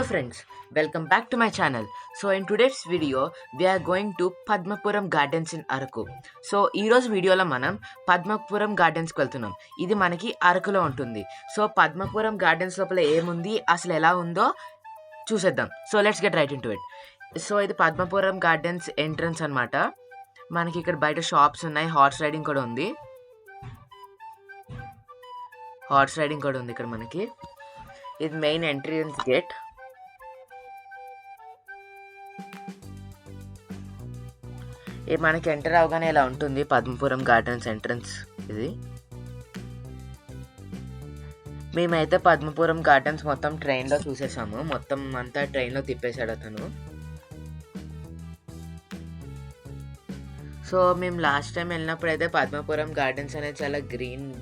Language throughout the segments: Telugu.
Hello friends, welcome back to my channel. So in today's video, we are going to Padmapuram Gardens in Araku. So ఈరోజు వీడియోలో మనం పద్మపురం గార్డెన్స్కి వెళ్తున్నాం. ఇది మనకి అరకులో ఉంటుంది. సో పద్మపురం గార్డెన్స్ లోపల ఏముంది, అసలు ఎలా ఉందో చూసేద్దాం. So let's get right in to it. So ఇది పద్మపురం గార్డెన్స్ ఎంట్రన్స్ అనమాట. మనకి ఇక్కడ బయట షాప్స్ ఉన్నాయి, హార్స్ రైడింగ్ కూడా ఉంది. ఇక్కడ మనకి ఇది మెయిన్ ఎంట్రన్స్ గేట్. మనకి ఎంటర్ అవగానే ఇలా ఉంటుంది పద్మపురం గార్డెన్స్ ఎంట్రన్స్. ఇది మేమైతే పద్మపురం గార్డెన్స్ మొత్తం ట్రైన్లో చూసేసాము. మొత్తం అంతా ట్రైన్లో తిప్పేశాడు అతను. సో మేము లాస్ట్ టైం వెళ్ళినప్పుడు అయితే పద్మపురం గార్డెన్స్ అనేది చాలా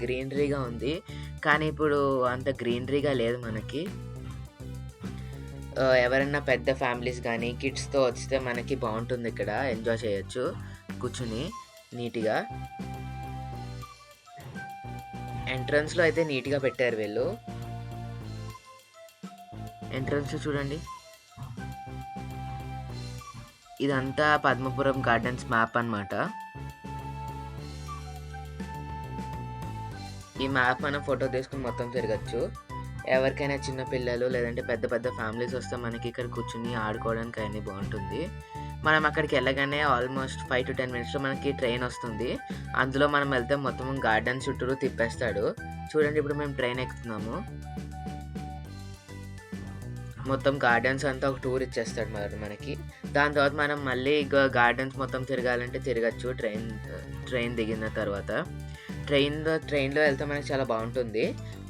గ్రీనరీగా ఉంది, కానీ ఇప్పుడు అంత గ్రీనరీగా లేదు మనకి. ఎవరైనా పెద్ద ఫ్యామిలీస్ కానీ కిడ్స్తో వస్తే మనకి బాగుంటుంది, ఇక్కడ ఎంజాయ్ చేయొచ్చు కూర్చుని నీట్గా. ఎంట్రన్స్లో అయితే నీట్గా పెట్టారు వీళ్ళు. ఎంట్రన్స్ చూడండి, ఇదంతా పద్మపురం గార్డెన్స్ మ్యాప్ అన్నమాట. ఈ మ్యాప్ మనం ఫోటో తీసుకుని మొత్తం తిరగచ్చు. ఎవరికైనా చిన్న పిల్లలు లేదంటే పెద్ద పెద్ద ఫ్యామిలీస్ వస్తే మనకి ఇక్కడ కూర్చుని ఆడుకోవడానికి అన్నీ బాగుంటుంది. మనం అక్కడికి వెళ్ళగానే ఆల్మోస్ట్ 5 to 10 minutes మనకి ట్రైన్ వస్తుంది. అందులో మనం వెళ్తే మొత్తం గార్డెన్ చుట్టూరు తిప్పేస్తాడు. చూడండి, ఇప్పుడు మేము ట్రైన్ ఎక్కుతున్నాము. మొత్తం గార్డెన్స్ అంతా ఒక టూర్ ఇచ్చేస్తాడు మనకి. దాని తర్వాత మనం మళ్ళీ గార్డెన్స్ మొత్తం తిరగాలంటే తిరగచ్చు ట్రైన్ దిగిన తర్వాత. ట్రైన్లో వెళ్తే మనకి చాలా బాగుంటుంది.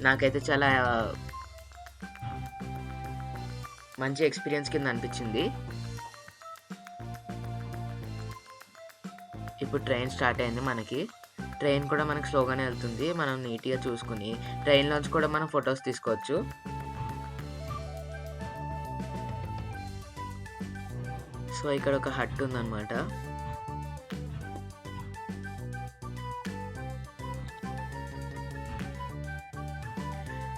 నాకైతే చాలా మంచి ఎక్స్పీరియన్స్ కింద అనిపించింది. ఇప్పుడు ట్రైన్ స్టార్ట్ అయింది. మనకి ట్రైన్ కూడా మనకి స్లోగానే వెళ్తుంది. మనం నీట్గా చూసుకుని ట్రైన్లోంచి కూడా మనం ఫొటోస్ తీసుకోవచ్చు. సో ఇక్కడ ఒక హట్ ఉందన్నమాట.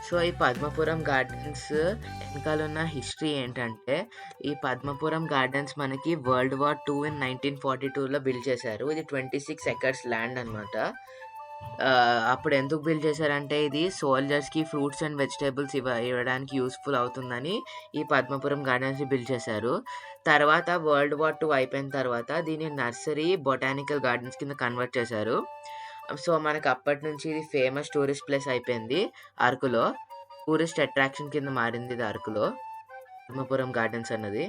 సో ఈ పద్మపురం గార్డెన్స్ వెనకాల ఉన్న హిస్టరీ ఏంటంటే, ఈ పద్మపురం గార్డెన్స్ మనకి World War II in 1942లో బిల్డ్ చేశారు. ఇది 26 acres ల్యాండ్ అనమాట. అప్పుడు ఎందుకు బిల్డ్ చేశారంటే, ఇది సోల్జర్స్కి ఫ్రూట్స్ అండ్ వెజిటేబుల్స్ ఇవ్వడానికి యూస్ఫుల్ అవుతుందని ఈ పద్మపురం గార్డెన్స్ని బిల్డ్ చేశారు. తర్వాత World War II అయిపోయిన తర్వాత దీన్ని నర్సరీ బొటానికల్ గార్డెన్స్ కింద కన్వర్ట్ చేశారు. సో మనకి అప్పటి నుంచి ఇది ఫేమస్ టూరిస్ట్ ప్లేస్ అయిపోయింది. అరకులో టూరిస్ట్ అట్రాక్షన్ కింద మారింది ఇది అరకులో పద్మపురం గార్డెన్స్ అన్నది.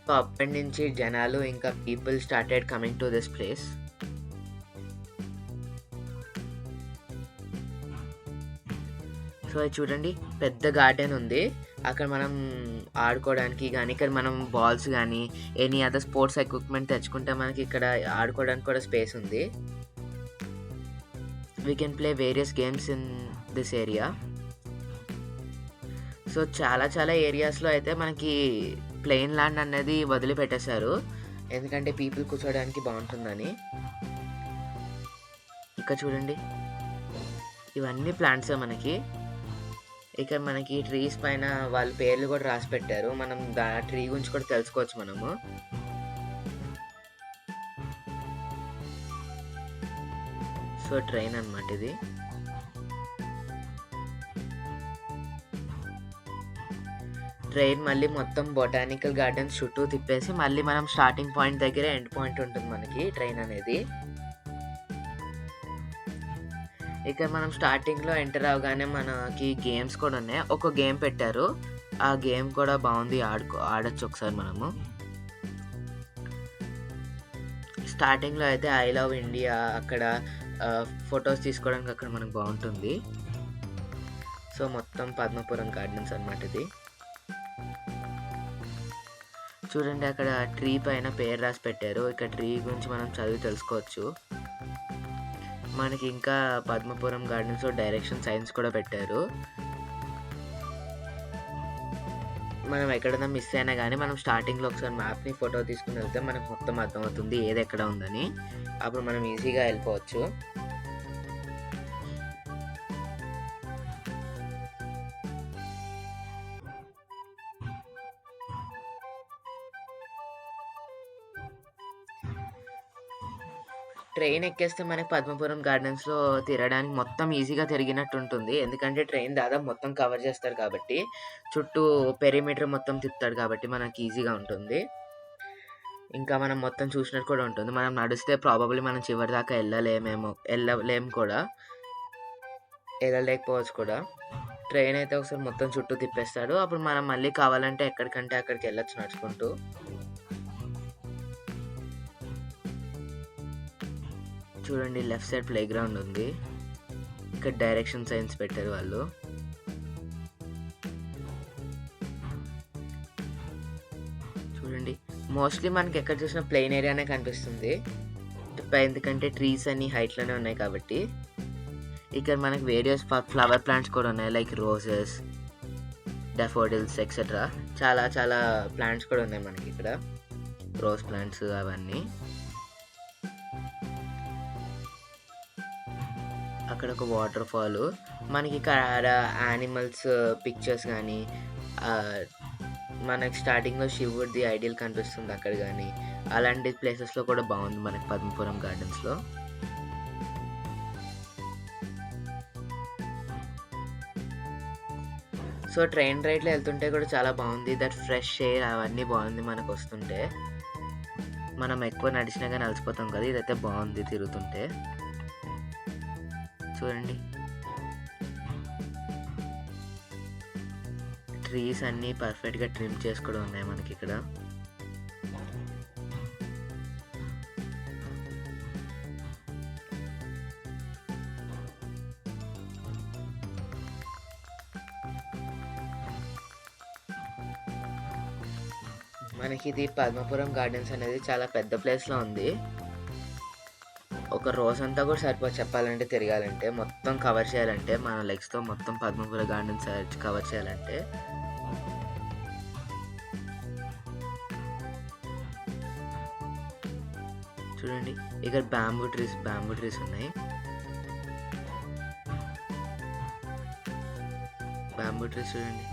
సో అప్పటి నుంచి జనాలు ఇంకా people started coming to this place. So అది చూడండి, పెద్ద గార్డెన్ ఉంది. అక్కడ మనం ఆడుకోవడానికి కానీ, ఇక్కడ మనం బాల్స్ కానీ ఎనీ అదర్ స్పోర్ట్స్ ఎక్విప్మెంట్ తెచ్చుకుంటే మనకి ఇక్కడ ఆడుకోవడానికి కూడా స్పేస్ ఉంది. We can play various games in this area. So చాలా ఏరియాస్లో అయితే మనకి ప్లెయిన్ ల్యాండ్ అనేది వదిలిపెట్టేశారు, ఎందుకంటే పీపుల్ కూర్చోడానికి బాగుంటుందని. ఇక్కడ చూడండి, ఇవన్నీ ప్లాంట్సే మనకి. ఇక్కడ మనకి ట్రీస్ పైన వాళ్ళ పేర్లు కూడా రాసి పెట్టారు. మనం ట్రీ గురించి కూడా తెలుసుకోవచ్చు మనము. సో ట్రైన్ అన్నమాట ఇది. ట్రైన్ మళ్ళీ మొత్తం బొటానికల్ గార్డెన్స్ చుట్టూ తిప్పేసి మళ్ళీ మనం స్టార్టింగ్ పాయింట్ దగ్గర ఎండ్ పాయింట్ ఉంటుంది మనకి ట్రైన్ అనేది. ఇక్కడ మనం స్టార్టింగ్లో ఎంటర్ అవగానే మనకి గేమ్స్ కూడా ఉన్నాయి. ఒక గేమ్ పెట్టారు, ఆ గేమ్ కూడా బాగుంది, ఆడొచ్చు ఒకసారి మనము. స్టార్టింగ్లో అయితే ఐ లవ్ ఇండియా, అక్కడ ఫొటోస్ తీసుకోవడానికి అక్కడ మనకు బాగుంటుంది. సో మొత్తం పద్మపురం గార్డెన్స్ అన్నమాట ఇది. చూడండి, అక్కడ ట్రీ పైన పేరు రాసి పెట్టారు. ఇక్కడ ట్రీ గురించి మనం చదివి తెలుసుకోవచ్చు. మనకి ఇంకా పద్మపురం గార్డెన్స్లో డైరెక్షన్ సైన్స్ కూడా పెట్టారు. మనం ఎక్కడైనా మిస్ అయినా కానీ మనం స్టార్టింగ్లో ఒకసారి మ్యాప్ని ఫోటో తీసుకుని వెళ్తే మనకు మొత్తం అర్థమవుతుంది ఏది ఎక్కడ ఉందని. అప్పుడు మనం ఈజీగా వెళ్ళిపోవచ్చు. ట్రైన్ ఎక్కేస్తే మనకి పద్మపురం గార్డెన్స్‌లో తిరగడానికి మొత్తం ఈజీగా తిరిగినట్టు ఉంటుంది. ఎందుకంటే ట్రైన్ దాదాపు మొత్తం కవర్ చేస్తాడు కాబట్టి, చుట్టూ పెరిమీటర్ మొత్తం తిప్పుతాడు కాబట్టి మనకి ఈజీగా ఉంటుంది. ఇంకా మనం మొత్తం చూసినట్టు కూడా ఉంటుంది. మనం నడిస్తే ప్రాబబ్లీ మనం చివరి దాకా వెళ్ళలేము కూడా. వెళ్ళలేకపోవచ్చు కూడా. ట్రైన్ అయితే ఒకసారి మొత్తం చుట్టూ తిప్పేస్తాడు. అప్పుడు మనం మళ్ళీ కావాలంటే ఎక్కడికంటే అక్కడికి వెళ్ళొచ్చు నడుచుకుంటూ. చూడండి లెఫ్ట్ సైడ్ ప్లే గ్రౌండ్ ఉంది. ఇక్కడ డైరెక్షన్ సైన్స్ పెట్టారు వాళ్ళు. చూడండి మోస్ట్లీ మనకి ఎక్కడ చూసినా ప్లెయిన్ ఏరియానే కనిపిస్తుంది. ఎందుకంటే ట్రీస్ అన్ని హైట్లోనే ఉన్నాయి కాబట్టి. ఇక్కడ మనకి వేరియస్ ఫ్లవర్ ప్లాంట్స్ కూడా ఉన్నాయి, లైక్ రోజెస్, డెఫోడిల్స్ ఎక్సెట్రా. చాలా చాలా ప్లాంట్స్ కూడా ఉన్నాయి మనకి ఇక్కడ, రోజ్ ప్లాంట్స్ అవన్నీ. అక్కడ ఒక వాటర్ ఫాల్. మనకి ఇక్కడ యానిమల్స్ పిక్చర్స్ కానీ, మనకి స్టార్టింగ్లో శివుడిది ఐడియల్ కనిపిస్తుంది అక్కడ కానీ, అలాంటి ప్లేసెస్లో కూడా బాగుంది మనకి పద్మపురం గార్డెన్స్లో. సో ట్రైన్ రైడ్లో వెళ్తుంటే కూడా చాలా బాగుంది. దట్ ఫ్రెష్ ఎయిర్ అవన్నీ బాగుంది మనకు వస్తుంటే. మనం ఎక్కువ నడిచినా కానీ అలసిపోతాం కదా, ఇదైతే బాగుంది తిరుగుతుంటే. చూడండి ట్రీస్ అన్నీ పర్ఫెక్ట్గా ట్రిమ్ చేసి కూడా ఉన్నాయి మనకి ఇక్కడ. మనకి ఇది పద్మపురం గార్డెన్స్ అనేది చాలా పెద్ద ప్లేస్లో ఉంది. ఒక రోజంతా కూడా సరిపోదు చెప్పాలంటే, తిరగాలంటే, మొత్తం కవర్ చేయాలంటే, మన లెగ్స్తో మొత్తం పద్మపురం గార్డెన్స్ కవర్ చేయాలంటే. చూడండి ఇక్కడ బ్యాంబూ ట్రీస్ ఉన్నాయి. బ్యాంబూ ట్రీస్ చూడండి.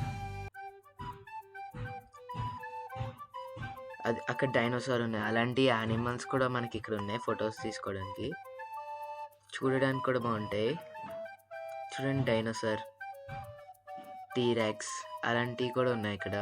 అది అక్కడ డైనోసార్ ఉన్నాయి. అలాంటి యానిమల్స్ కూడా మనకి ఇక్కడ ఉన్నాయి ఫొటోస్ తీసుకోవడానికి, చూడడానికి కూడా బాగుంటాయి. చూడండి డైనోసార్, టీరాక్స్ అలాంటివి కూడా ఉన్నాయి ఇక్కడ.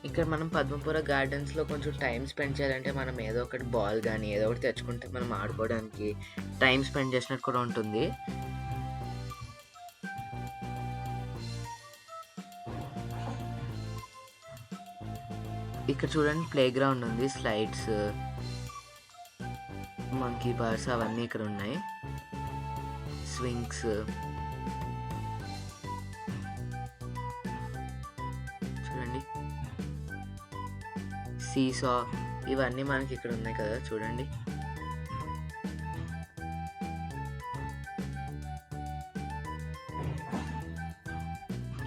ఇక్కడ మనం పద్మపురం గార్డెన్స్లో కొంచెం టైం స్పెండ్ చేయాలంటే మనం ఏదో ఒకటి బాల్ కానీ ఏదో ఒకటి తెచ్చుకుంటే మనం ఆడుకోవడానికి టైం స్పెండ్ చేసినట్టు కూడా ఉంటుంది. ఇక్కడ చూడండి ప్లే గ్రౌండ్ ఉంది, స్లైడ్స్, మంకీ బార్స్ అవన్నీ ఇక్కడ ఉన్నాయి, స్వింగ్స్. చూడండి సీసా ఇవన్నీ మనకి ఇక్కడ ఉన్నాయి కదా చూడండి.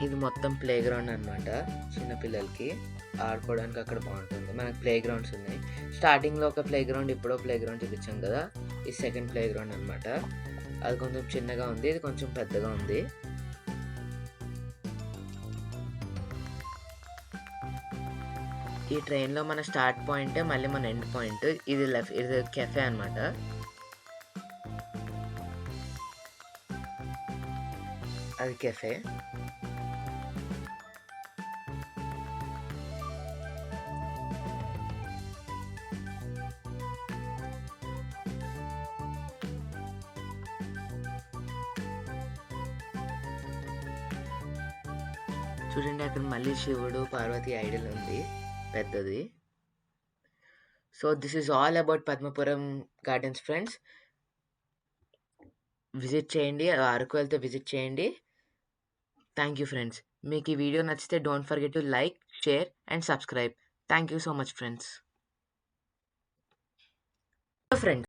ఇది మొత్తం ప్లే గ్రౌండ్ అనమాట, చిన్నపిల్లలకి ఆడుకోవడానికి అక్కడ బాగుంటుంది. మనకి ప్లే గ్రౌండ్స్ ఉన్నాయి. స్టార్టింగ్లో ఒక ప్లే గ్రౌండ్, ఇప్పుడో ప్లే గ్రౌండ్ చూపించాం కదా, ఇది సెకండ్ ప్లే గ్రౌండ్ అనమాట. అది కొంచెం చిన్నగా ఉంది, ఇది కొంచెం పెద్దగా ఉంది. ఈ ట్రైన్లో మన స్టార్ట్ పాయింటే మళ్ళీ మన ఎండ్ పాయింట్. ఇది ఇది కెఫే అనమాట. అది కెఫే. చూడండి అక్కడ మళ్ళీ శివుడు పార్వతి ఐడల్ ఉంది పెద్దది. So this is all about Padmapuram gardens friends. Visit చేయండి. అరకు వెళ్తే విజిట్ చేయండి. Thank you friends. మీకు ఈ వీడియో నచ్చితే don't forget to like, share and subscribe. Thank you so much friends. Friends